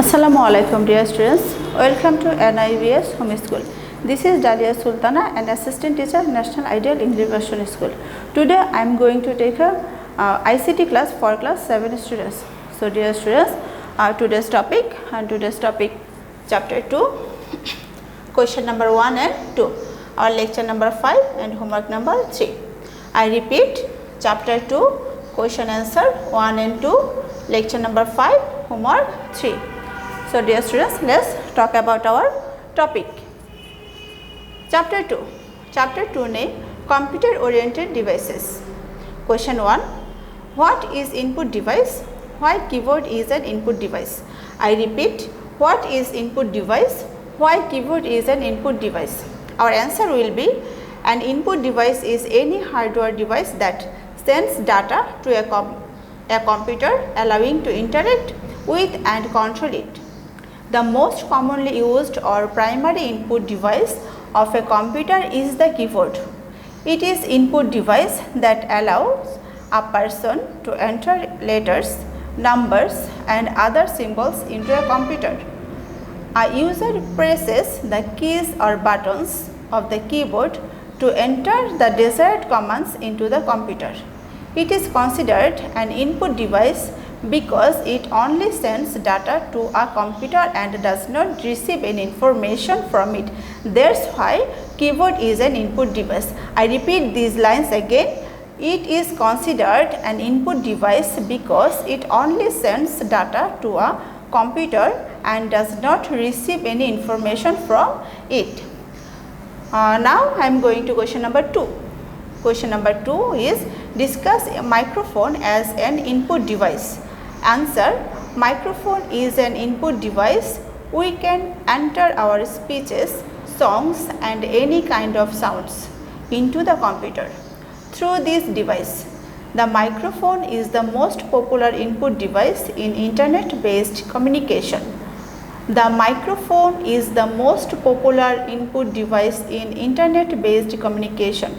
Assalamualaikum dear students, welcome to NIVS Home School. This is Dalia Sultana, an assistant teacher, National Ideal English Version School. Today I am going to take a ICT class for class 7 students. So dear students, today's topic chapter 2, question number 1 and 2, our lecture number 5 and homework number 3. I repeat, chapter 2, question answer 1 and 2, lecture number 5, homework 3. So dear students, let's talk about our topic. Chapter 2 name computer oriented devices. Question 1, what is input device? Why keyboard is an input device? I repeat, what is input device? Why keyboard is an input device? Our answer will be, an input device is any hardware device that sends data to a computer, allowing to interact with and control it. The most commonly used or primary input device of a computer is the keyboard. It is input device that allows a person to enter letters, numbers and other symbols into a computer. A user presses the keys or buttons of the keyboard to enter the desired commands into the computer. It is considered an input device because it only sends data to a computer and does not receive any information from it. That's why keyboard is an input device. I repeat these lines again. It is considered an input device because it only sends data to a computer and does not receive any information from it. Now I am going to question number 2. Question number 2 is, discuss a microphone as an input device. Answer, microphone is an input device. We can enter our speeches, songs and any kind of sounds into the computer through this device. The microphone is the most popular input device in internet based communication. The microphone is the most popular input device in internet based communication.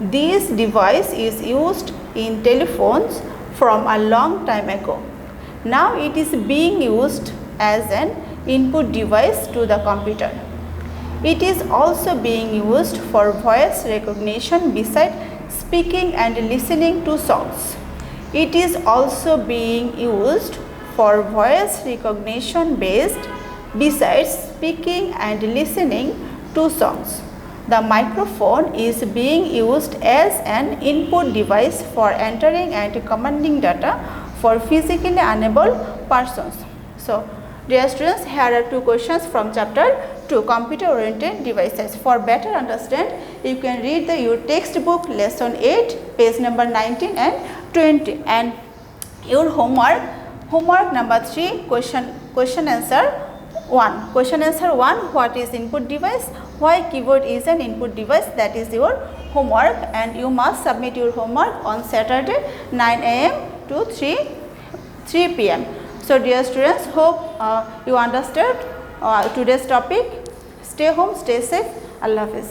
This device is used in telephones from a long time ago. Now it is being used as an input device to the computer. It is also being used for voice recognition beside speaking and listening to songs. It is also being used for voice recognition besides speaking and listening to songs. The microphone is being used as an input device for entering and commanding data for physically unable persons. So, dear students, here are 2 questions from chapter 2, computer oriented devices. For better understand, you can read your textbook lesson 8, page number 19 and 20, and your homework number 3, question answer 1. Question answer 1, what is input device? Why keyboard is an input device? That is your homework, and you must submit your homework on Saturday 9 am to 3 pm. So dear students, hope you understood today's topic. Stay home, stay safe. Allah Hafiz.